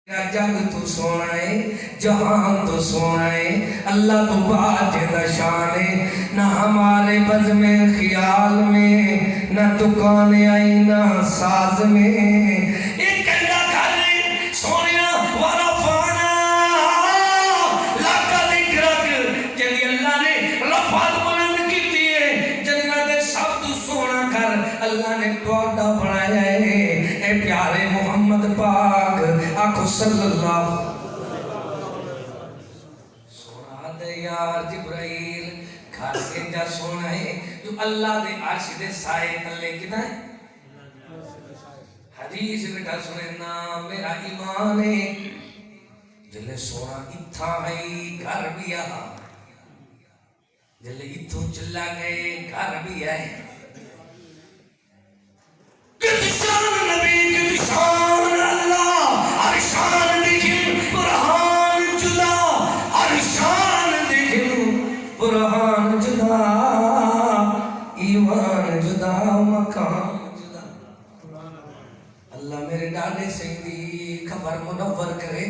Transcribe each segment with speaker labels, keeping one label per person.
Speaker 1: جگ تو سونا ہے، جہان تو سونا ہے، اللہ تو باج نشان ہے، نہ ہمارے بز میں خیال میں، نہ دکان آئی نہ ساز میں، ایک کہنا گھر سونیا والا فانا لاکہ ذکرک جنہی اللہ نے رفعت بلند کی دیئے، جنت سب تو سونا گھر اللہ نے توڑا بنایا ہے۔ اے پیارے محمد پاک آنکھو صلی اللہ سونا دے یار جبرائیل گھر کے جا سونا ہے جو اللہ دے عرش دے سائے تلے کتا ہے حدیث بیٹا سنے نا میرا ایمان ہے جلے سونا اتھا ہے گھر بھی آہا جلے اتھو چلا گئے گھر بھی آئے کتشان نبی کتشان اللہ عرشان دیکھیں برہان جدا عرشان دیکھیں برہان جدا ایمان جدا مکان جدا اللہ میرے ڈاڈے سیدی خبر منور کرے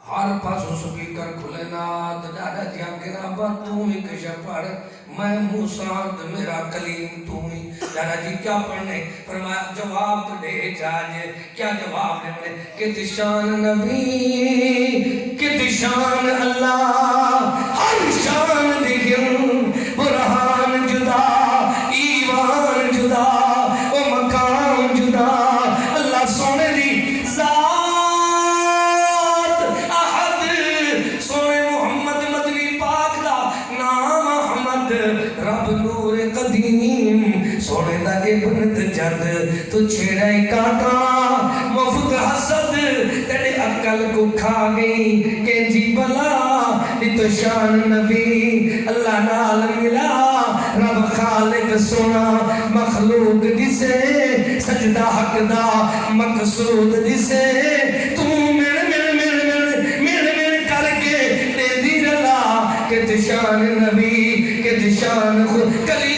Speaker 1: ہر پاسوں سپیکر کھلے نات ڈاڈا جیا گرا با تو ہی کشا پڑھ میں موسیٰ میرا کلیم تو ہی ڈاڈا جی کیا پڑھنے فرمایا جواب تو دے جاجے کیا جواب دے پڑھنے کہ شان نبی کہ شان اللہ ہر شان دیکھیں برہان جدا ایمان جدا و مقام جدا اللہ سونے دی ذات رب نور قدیم سونے دا ابن تجد تو چھڑائی کاٹا مفت حسد تیرے عقل کو کھا گئی کہ جی بلا یہ تو شان نبی اللہ نال ملا رب خالق سونا مخلوق جسے سجدہ حق دا مقصود جسے تو مل کر کے دے دی رلا کہ شان نبی کہ شان خود کلیم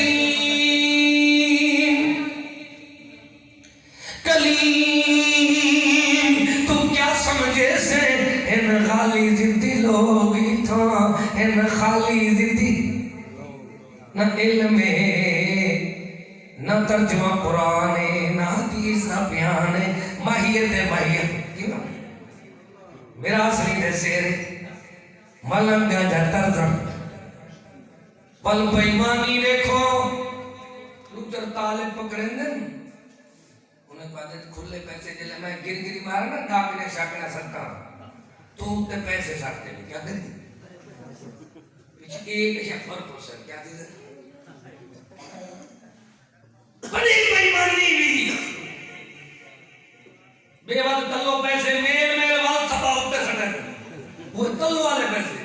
Speaker 1: تو کیا سمجھے سے ان خالی زندی لوگ ہی تھا ان خالی زندی نہ علم نہ ترجمہ قرآن نہ حدیث نہ بیان ماہیت ماہیت میرا اصلی دے سیر ملنگ جا ترجم پل بیمانی دیکھو لوچر طالب پکڑیں دن انہیں کہا کھلے پیسے جلے میں گر گری مارا نا ڈاکنے شاکنے سکتا تو تے پیسے سکتے نہیں کیا کریں پیچھے ایک شفر پرسن کیا دیدے بڑی بیمانی بھی بے وقت تلو پیسے میل وقت سبا ہوتے سکتے وہ تلو والے پیسے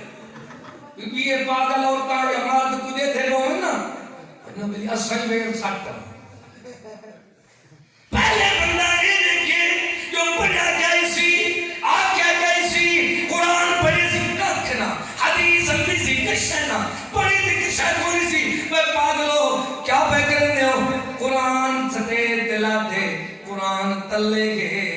Speaker 1: کیونکہ یہ پاگل ہوتا ہے ہمارا تو کدے تھے لوگ نا انہوں نے اصل میں سکتا پہلے بندہ یہ دیکھے جو پڑھا گئی سی آکیا گئی سی قرآن پڑھی سی ککھنا حدیث اندھی سی کشنا پڑھی تھی کشنا کوئی سی میں پاگلو کیا پہ کرنے ہو قرآن ستے دلا دے قرآن تلے گئے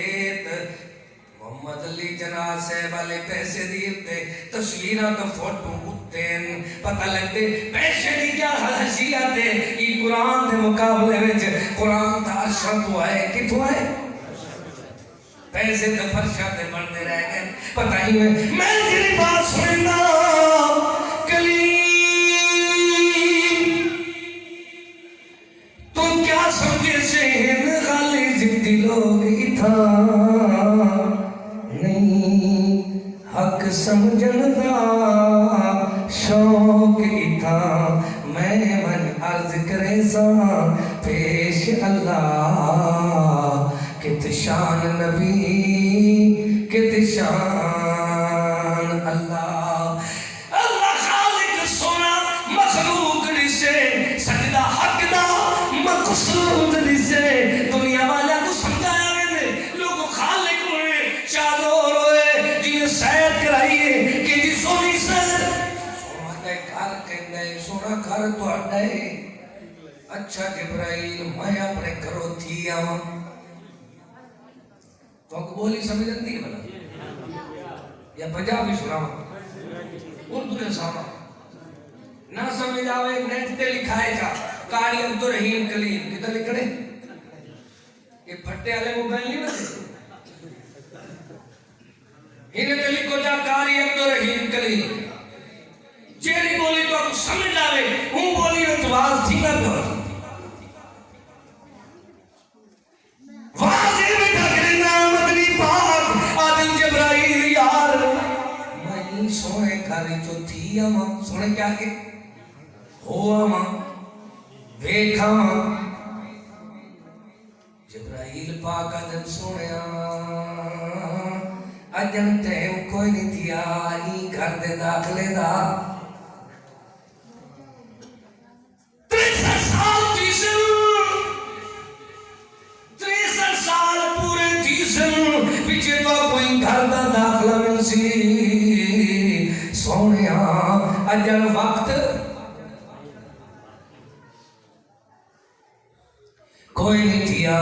Speaker 1: محمد علی جناح سے والے پیسے دیتے تصویرہ تو فوٹو اٹھتیں پتہ لگتے پیسے دی کیا حسیات ہے یہ قرآن دے مقابلے وچ قرآن تا عرشہ تو آئے کتوں آئے پیسے دے فرشہ دے بڑھنے رہ گئے پتہ ہی میں جنہی بات سننا کلیم تو کیا سمجھے سے ہن خالی زندی لوگ ہی تھا حق سمجھن دا شوق اتھا میں من عرض کرے سا پیش اللہ کت شان نبی کت شان اللہ اللہ خالق سونا مخلوق نسے سجدہ حق دا مقصود نسے دنیا والا کو سمجھایا میں لوگوں خالق ہوئے چادور ہوئے جنہیں سیر کرائیے کہ جی سونی سر سونا دے گھر کہندے سونا گھر تو اڈے اچھا جبرائیل میں اپنے گھروں تھی آواں تو بولی سمجھ جاتی ہے بنا یا پنجابی سنا اردو نے ساما نہ سمجھ آوے نیٹ تے لکھائے جا قاری عبدالرحیم کلیم کتنا لکھنے یہ پھٹے والے موبائل نہیں بنے انہیں تے لکھو جا قاری عبدالرحیم کلیم جیڑی بولی تو آپ سمجھ آوے ہوں بولی میں تو واز تھی نہ دو واضح میں ٹھکرنا مدنی پاک آدم جبرائیل یار میں سونے کاری جو تھی ماں سونے کیا کہ ہوا ماں ویکھا ماں جبرائیل پاک آدم سونے اجن ٹیم کوئی نہیں تھیا ہی گھر دے داخلے دا 63 سال تیسن 63 سال پورے تیسن پیچھے تو کوئی گھر دا داخلہ مل سی سونے اجن وقت کوئی نہیں تھیا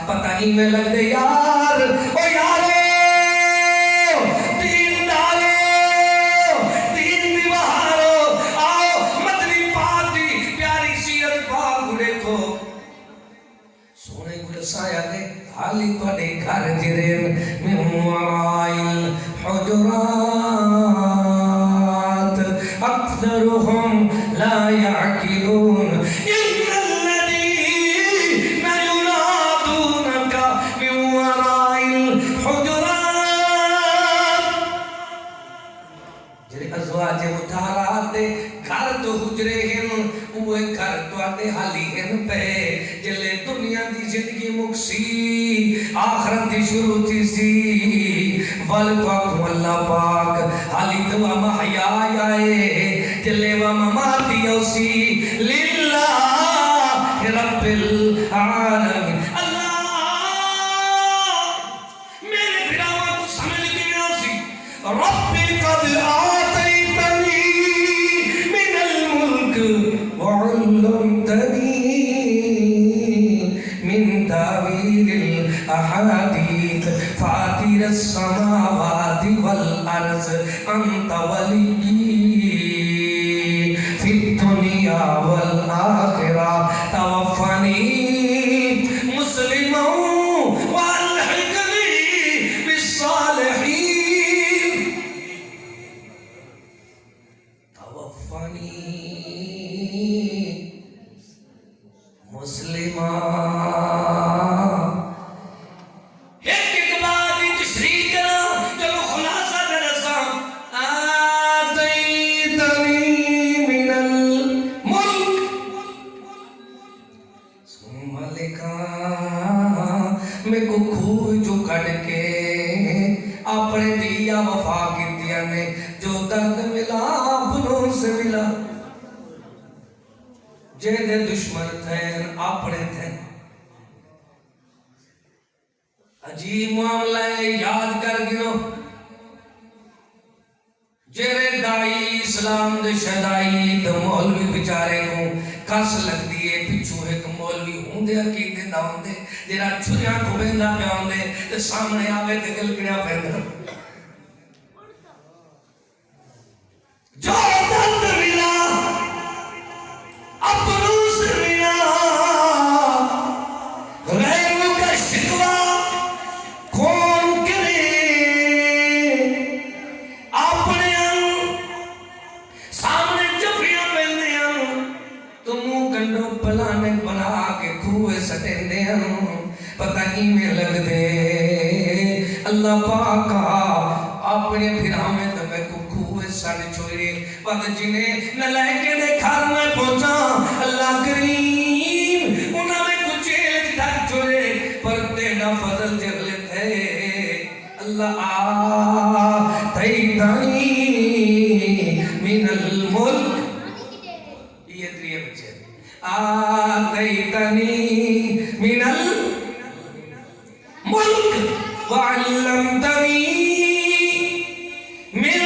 Speaker 1: پتہ ہی میں لگ دے یار او یارو دین دارو دین دیوارو آؤ مدنی پاک دی پیاری سیرت پاک گھڑے کو سونے گھڑے سایا دے حالی تو دے گھر جرین من ورائل حجرات اکثرهم لا يعقلون گھر تو حجرے ہیں اوے گھر تو آتے حالی ہیں پہ جلے دنیا دی زندگی مکسی آخرت دی شروع تھی سی والپاکم اللہ پاک حالی دعا محیا آئے جلے و مماتی اوسی للہ رب العالمین اللہ میرے بھراوہ کو سمجھ گیا سی رب قد آتیتنی وعلمتني من تاويل الأحاديث فاطر السماوات والأرض أنت ولي في الدنيا والآخرة توفني مسلما والحقني بالصالحين توفني مسلمان ایک بات تشریح کرا چلو خلاصہ درسا آتیتنی من الملک ملکا میں کو کھوئی جو کٹ کے اپنے دیا وفا کی دیا نے جو درد ملا اپنوں سے ملا جیدے دشمن تھے اپنے تھے عجیب معاملہ ہے یاد کر گنو جیرے دائی اسلام دے شدائی دے مولوی بچارے کو کس لگ دیئے پچھو ایک مولوی ہوں دے عقیدے دا ہوں دے جیرا چھریاں کو بیندہ پہ ہوں دے تے سامنے آوے تے گلکنیاں بیندہ جو درد ملا اپنوں سے ملا غیروں کا شکوہ کون کرے اپنے سامنے جبریاں پہنے تو منہ گنڈوں پلانے بنا کے کھوئے سٹیں دے پتہ ہی میں لگ دے اللہ پاکا اپنے پھرامیں تمہیں کو کھوئے سٹے چھوڑے وقت جنہیں نہ لے کے دے گھر میں پہنچا اللہ کریم انہوں نے کچھ ایک ڈھک چھوڑے پر تینا فضل جگلے تھے اللہ آتیتنی من الملک یہ تریے بچے آتیتنی من الملک وعلمتنی من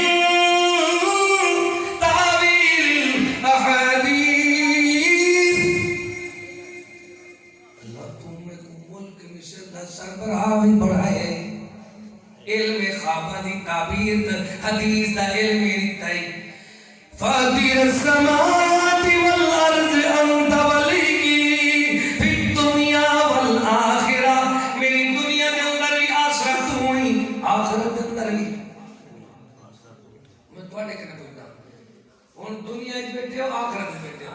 Speaker 1: سربراہ بھی بڑھائے علم خوابہ دی تعبیر حدیث دا علم رکھتائی فاطر السماوات والارض انت ولی فی الدنیا والآخرہ میری دنیا دے اندر بھی آخرت ہوئی آخرت دے اندر بھی میں تھوڑے کہنا پوچھتا ہوں دنیا اچ بیٹھے ہو آخرت اچ بیٹھے ہو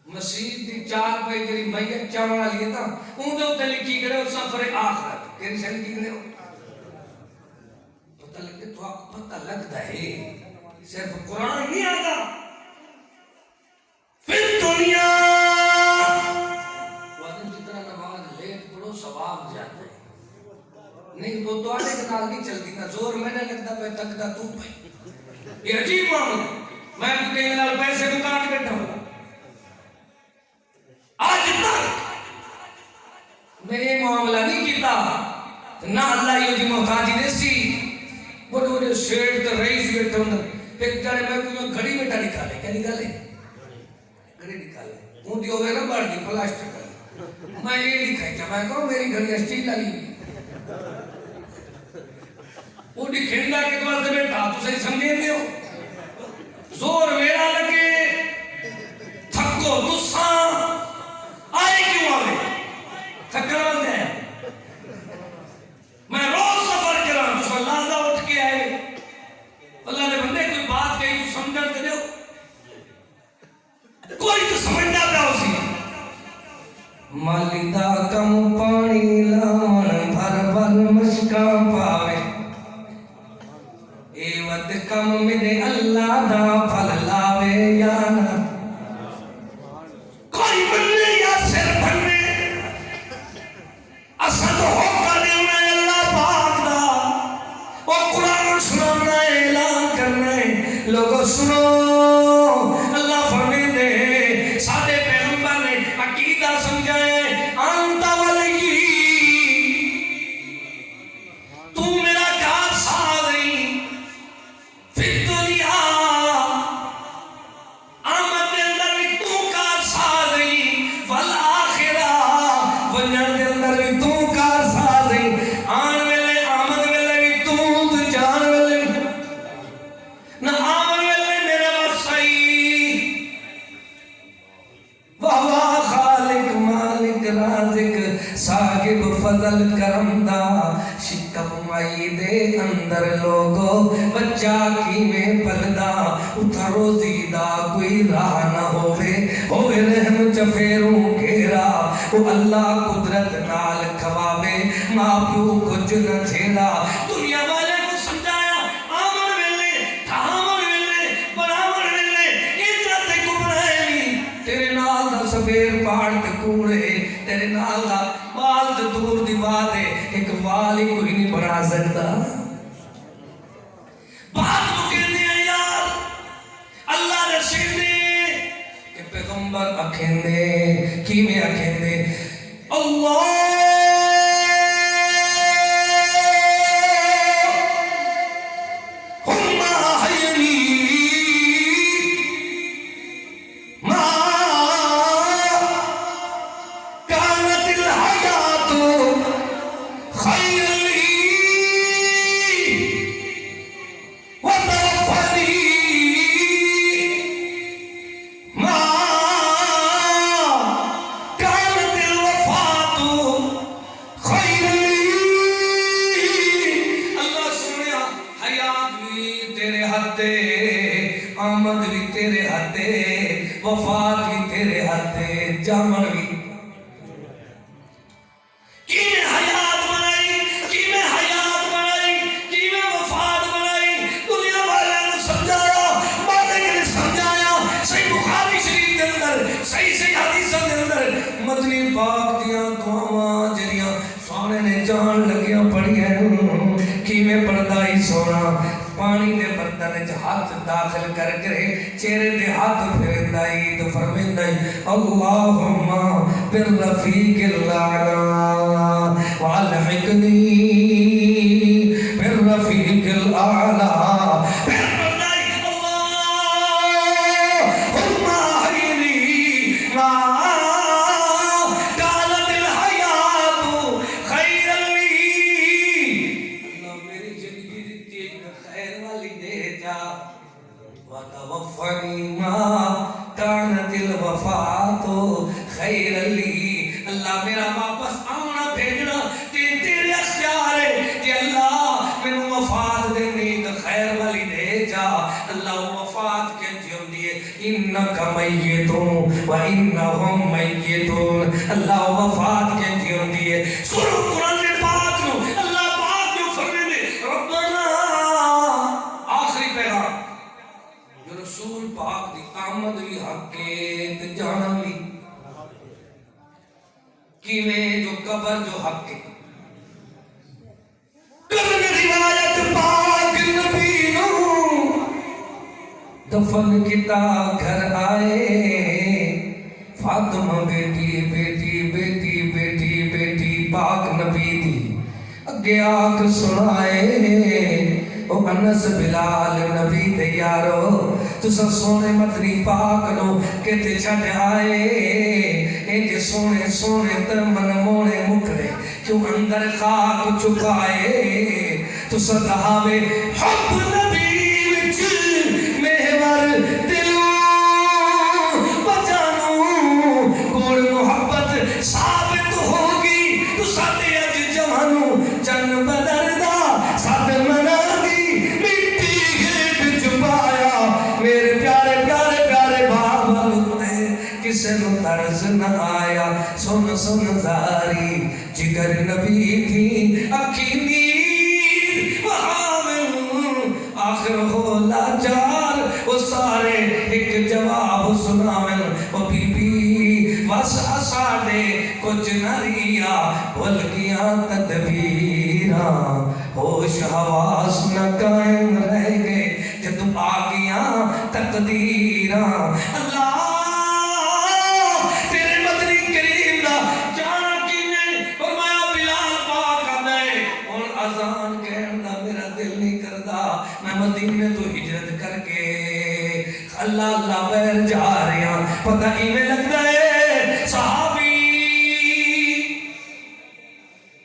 Speaker 1: مسیح دی چار پائی جری میت چاوڑا لیا تھا اون دے اوتے لکھی کرے ہو سفر آخرت کیری سے لکھی کرے ہو پتہ لگتا تو آپ پتہ لگتا ہے صرف قرآن نہیں آتا پھر دنیا وقت جتنا نماز لیٹ پڑھو ثواب جاتا ہے نہیں وہ تو آنے کے نال نہیں چلتی نا زور میں نے لگتا پہ تک دا تو پہ یہ عجیب معاملہ میں تو کہیں نال پیسے مکان بیٹھا ہوں آج تک میں یہ معاملہ نہیں کیتا نہ اللہ یہ جی محتاجی نے سی بڑے بڑے شیٹ تو رئیس بیٹھا ہوں ایک جانے میں کوئی گھڑی بیٹا نکالے کیا نکالے گھڑی نکالے ہوں دیو گئے نا بڑھ دی پلاسٹر کر میں یہ دکھائی کیا میں کہوں میری گھڑی اسٹیل لگی وہ دی کھنڈا کے دوار سے بیٹھا تو صحیح سمجھے دے ہو زور میرا لگے تھکو تساں آئے کیوں آئے تھکر بس گئے میں روز سفر کرا تو اللہ اٹھ کے آئے اللہ نے بندے کوئی بات کہی تو سمجھن دے دو کوئی تو سمجھنا پہ ہو سی مالیدہ کم پانی لان بھر بھر مشکاں پاوے اے ود کم میرے اللہ دا پھل لاوے یانا کوئی بننے یا سر بننے اسا تو ہوکا دیونا ہے اللہ پاک دا وہ قرآن سنانا ہے اعلان کرنا ہے لوگوں سنو اللہ فرمے دے سادے پیغمبر نے عقیدہ سمجھائے انتا ولی تو میرا کار سادی فی الدنیا آمد دے اندر بھی تو کار سادی والآخرہ ونجر دے اندر بھی تو کار سادی آن ویلے آمد ویلے بھی تو جان ویلے نہ آمد ویلے میرے وسائی واہ خالق مالک رازق صاحب فضل کرم دا شکم مائی دے اندر لوگو بچہ کی میں پلدا اتھا روزی دا کوئی راہ نہ ہوئے رحم چفیروں گھیرا وہ اللہ قدرت نال کھواوے ماں پیو کچھ نہ چھیڑا دنیا والے کو سمجھایا آمر ویلے تھامر ویلے برامر ویلے عزت کو بنائے تیرے نال دا سفیر پہاڑ تے کوڑے تیرے نال دا بال تے دور دی بات ہے ایک والی کوئی نہیں بنا سکتا بات کو کہنے ہیں یار اللہ رشید نے کہ پیغمبر اکھیں دے کی میں اکھیں دے اللہ آمد بھی تیرے ہاتھے وفات بھی تیرے ہاتھے جامن بھی کی میں حیات بنائی کی میں حیات بنائی کی میں وفات بنائی دنیا والے نے سمجھایا مالک نے سمجھایا صحیح بخاری شریف کے اندر صحیح حدیثوں کے اندر مدنی پاک دیاں دعاواں جڑیاں سونے نے جان لگیاں پڑھی ہیں کی میں پردائی سونا پانی دے برتن وچ ہاتھ داخل کر کے چہرے دے ہاتھ پھیرندائی تو فرمیندائی اللہم بالرفیق الاعلی والحقنی بالرفیق الاعلی پھر فرمائی اللہم احیینی ما قالت الحیات خیرا لی انکا میتون و انہم میتون. اللہ وفات کے جیون دیئے. سنو قرآن پاک نو اللہ پاک جو فرمے دے ربنا آخری پیغام جو رسول پاک دی آمد بھی حق کے تے جانا بھی کیویں جو قبر جو حق کے روایت پاک نبی نو دفن کتا گھر آئے فاطمہ بیٹی بیٹی بیٹی بیٹی بیٹی پاک نبی دی اگے آکھ سنائے او انس بلال نبی دے یارو تسا سونے مدنی پاک نو کتے چھٹ آئے انجے سونے سونے ترمن مونے مکڑے کیوں اندر خاک چکائے تسا دہاوے حب نبی وچ محور دلوں بجانوں کوڑ محبت ثابت ہوگی تسا دے اج جوانوں چن بدر دا ساتھ منا میرے پیارے پیارے پیارے بابا لکھتے کسے نو طرز نہ آیا سن سن زاری جگر نبی تھی اکھی نیر وہاں آخر ہو لاچار وہ سارے ایک جواب سناویں وہ بی بی وس اساڑے کچھ نریا بلکیاں تدبیراں ہوش حواس نہ قائم رہ گئے جدو آگیاں تقدیراں اللہ تیرے مدنی کریم دا جانا کینے فرمایا بلال پاک آدھے اور اذان کہن دا میرا دل نہیں کردہ میں مدینے تو ہجرت کر کے اللہ اللہ بیر جا رہے ہیں پتہ ہی میں لگ رہے صحابی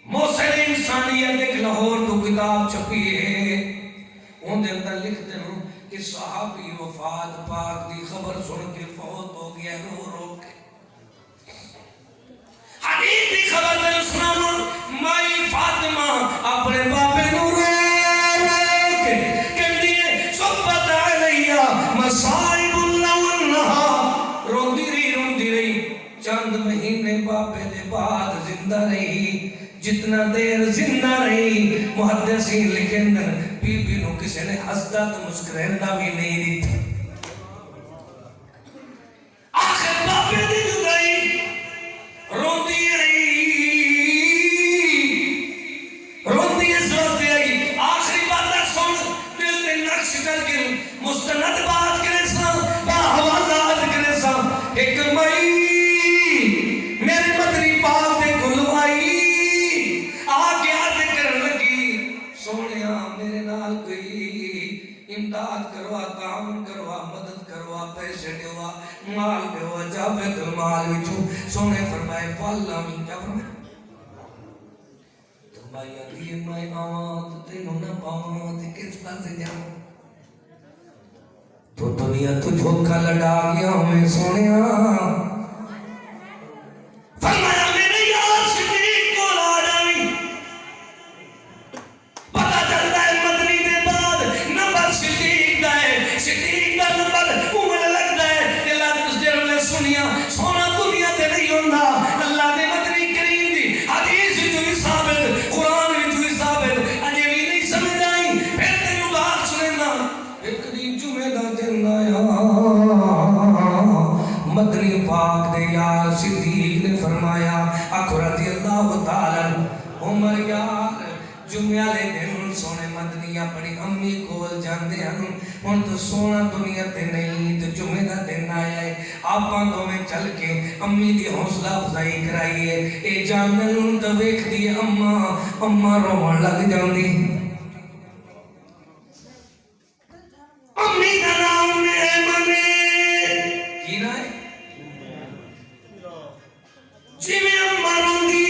Speaker 1: محسن انسانیت ایک لاہور تو کتاب چھپی ہے ان دے اندر لکھتے ہوں کہ صحابی وفات پاک دی خبر سن کے فوت ہو گیا رو رو کے حدیث دی خبر میں سناؤں مائی فاطمہ اپنے باپے نو رو کے کہنیے صحبت علیہ مصائب اللہ والنہا روندی رہی چند مہینے باپے دے بعد زندہ رہی جتنا دیر زندہ رہی محدثین لکھیں بی بی نو کسی نے حسدہ تو مسکرہندہ بھی نہیں دیتا آخر باپے دی جدائی روندی اس وقت آئی آخری بات سن دل دے نقش کر کے مستند بات کرے سا باحوالات کرے سا ایک مئی میرے مدنی پاک دے کلو آئی آگے آدھے کرن لگی سونیا میرے نال کوئی امداد کروا تعاون کروا مدد کروا پیسے دیوا مال دیوا جابت المال وچوں سونے فرمائے واللہ میں کیا فرمائے تمہائی آدھی میں آوان تو تینوں نہ پاوان تو کس پاس سے جاؤں تو دنیا تو جھوکا لڑا گیا ہمیں سونیا فرمایا میرے یار صدیق کو لا جاوی پتہ چلتا ہے مدنی دے بعد نمبر صدیق دا ہے صدیق دا نمبر اوہ لگتا ہے اللہ تصدیر میں سنیا سونا دنیا تے نہیں ہوندہ اللہ دے مدنی کریم دی حدیث جو ہی ثابت قرآن جو ہی ثابت اجے بھی نہیں سمجھ آئی پھر تینوں بات سننا ایک دن جمعہ دا دن آیا مدنی پاک دے یار صدیق نے فرمایا آخو رضی اللہ تعالی عمر یار جمعہ لے دن سونے مدنی اپنی امی کول جاندے ہیں ان تو سونا دنیا تے نہیں تو جمعہ دا دن آیا ہے آپ آنگوں میں چل کے امی دی حوصلہ افزائی کرائیے اے جاندے ان تو ویکھ دی اماں روان لگ جاندی امی دا نام میں ایمانے کی نہ ہے جی میں اماں رون دی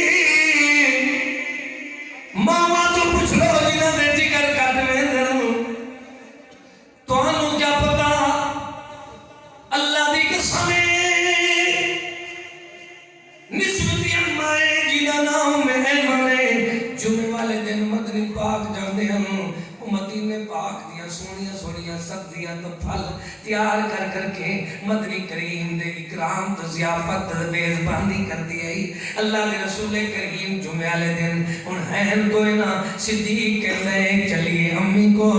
Speaker 1: ماما تو پوچھ لو جنہ دے جگر کٹ میں دوں تو انہوں کیا پتا اللہ دی قسمیں نسبتی امائے جنہ نام میں ایمانے جمعے والے دن مدنی پاک جاندے ہم مدینے پاک دیا سونیا سونیا سبزیاں تو پھل تیار کر کر کے مدنی کریم دے اکرام تو ضیافت میزبانی کر دی آئی. اللہ دے رسول کریم جمعے والے دن ہن ہیں کوئی نہ صدیق کہندے چلیے امی کو.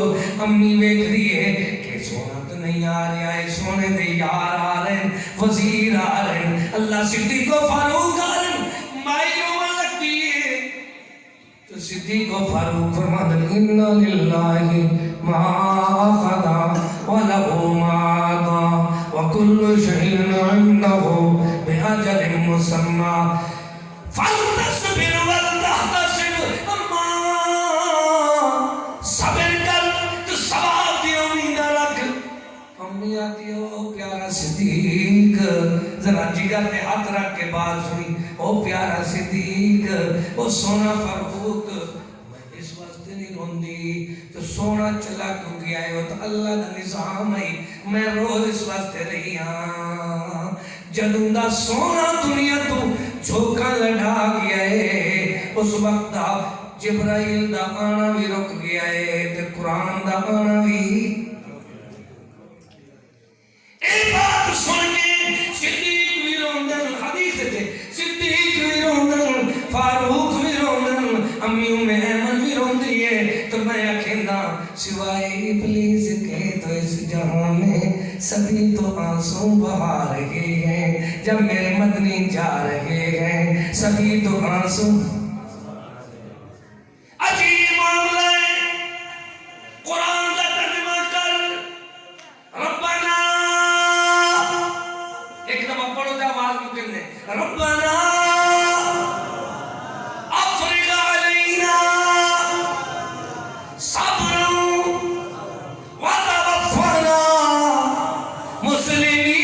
Speaker 1: امی ویکھ دیے کہ سونا تو نہیں آ رہا ہے, سونے دے یار آ رہے ہیں, وزیر آ رہے ہیں, اللہ صدیق و فاروق آ رہے ہیں. مائی رومن لگتی ہے تو صدیق و فاروق فرماتے ہیں اِنَّا لِلَّهِ مَا أَخَذَ وَلَهُ مَا عَطَى وَكُلُّ شَيْءٍ عِندَهُ بِأَجَلٍ مُّسَمًّى فَلْتَصْبِرْ وَلْتَحْتَسِبْ. صبر کر تو ثواب دی امید رکھ. امی آتی او پیارا صدیق, ذرا جگر پہ ہاتھ رکھ کے بات سنی. او پیارا صدیق, او سونا فاروق, میں اس واسطے نہیں روندی تو سونا چلا کیوں گیا ہے, تو اللہ دا نظام ہے. میں رو اس واسطے رہی ہاں جدوں دا سونا دنیا تو جھوکا لڑا گیا ہے, اس وقت دا جبرائیل دا آنا بھی رک گیا ہے تے قرآن دا آنا بھی. اے بات سن کے صدیق بھی روندن, حدیث تے صدیق بھی روندن, فاروق بھی روندن, امی ام ایمن بھی روندی ہے. تو میں کہندا سوائے ابلیس کے تو اس جہان میں سبھی تو آنسو بہا رہے ہیں. جب میرے مدنی جا رہے ہیں سبھی تو آنسو. عجیب معاملہ ہے. قرآن کا ترجمہ کر. ربنا ایک دفعہ پڑھو جا آواز کو کہنے ربنا افرغ علینا صبرا وتوفنا مسلمین.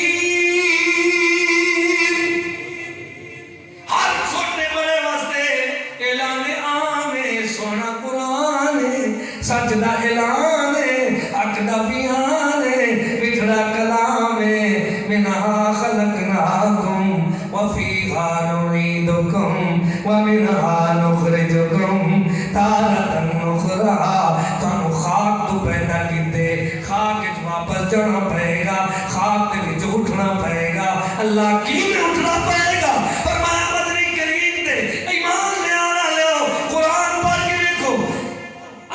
Speaker 1: ہر چھوٹے بڑے واسطے اعلان عام ہے, سونا قرآن ہے, سچ دا اعلان ہے, حق دا بیان ہے, بچھڑا کلام ہے. منہا خلقناکم وفیہا نعیدکم ومنہا نخرجکم تارۃ اخری. تانوں خاک تو پیدا کیتے, خاک وچ واپس جانا پڑے گا, خاک دے وچ اٹھنا پڑے گا. اللہ کی میں اٹھنا پڑے گا. فرمایا مدنی کریم دے ایمان لے آنا لے قرآن پڑھ کے دیکھو.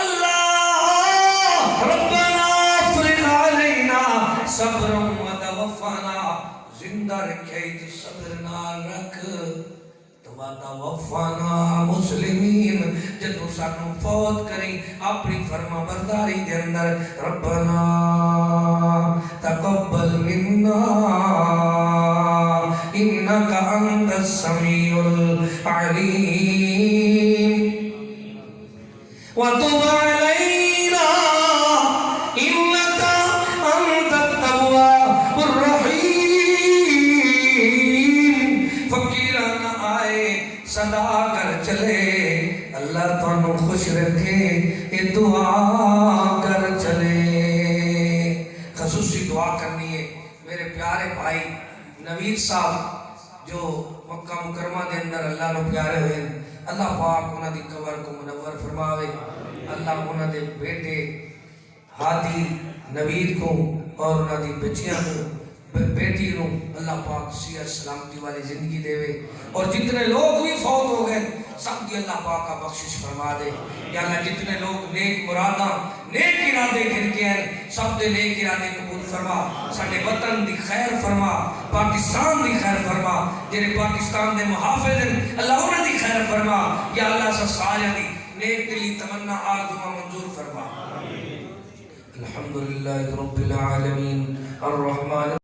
Speaker 1: اللہ ربنا افرغ علینا صبرا وتوفنا, زندہ رکھے تو صبر نال رکھ تو وتوفنا مسلمین. جدو سانو فوت کریں اپنی فرما برداری دے اندر ربنا تقبل منا انکا انت السمیع العلیم وتب علینا انکا انت التواب الرحیم. فقیران آئے صدا کر چلے, اللہ تانوں خوش رکھے, یہ دعا کر چلے. خصوصی دعا کرنی ہے میرے پیارے بھائی نوید صاحب جو مکہ مکرمہ دے اندر اللہ نو پیارے ہوئے. اللہ پاک انہاں دی قبر کو منور فرماوے. اللہ انہاں دے بیٹے ہادی نوید کو اور انہاں دی بچیاں کو بیٹی نو اللہ پاک صحت سلامتی والی زندگی دے وے. اور جتنے لوگ بھی فوت ہو گئے سب کی اللہ پاک کا بخشش فرما دے. یا اللہ جتنے لوگ نیک مراداں نیک ارادے گھر کے ہیں سب دے نیک ارادے قبول فرما. ساڈے وطن دی خیر فرما, پاکستان دی خیر فرما. جڑے پاکستان دے محافظ ہیں اللہ انہاں دی خیر فرما. یا اللہ سارے دی نیک دلی تمنا آرزو منظور فرما. الحمدللہ رب العالمین الرحمن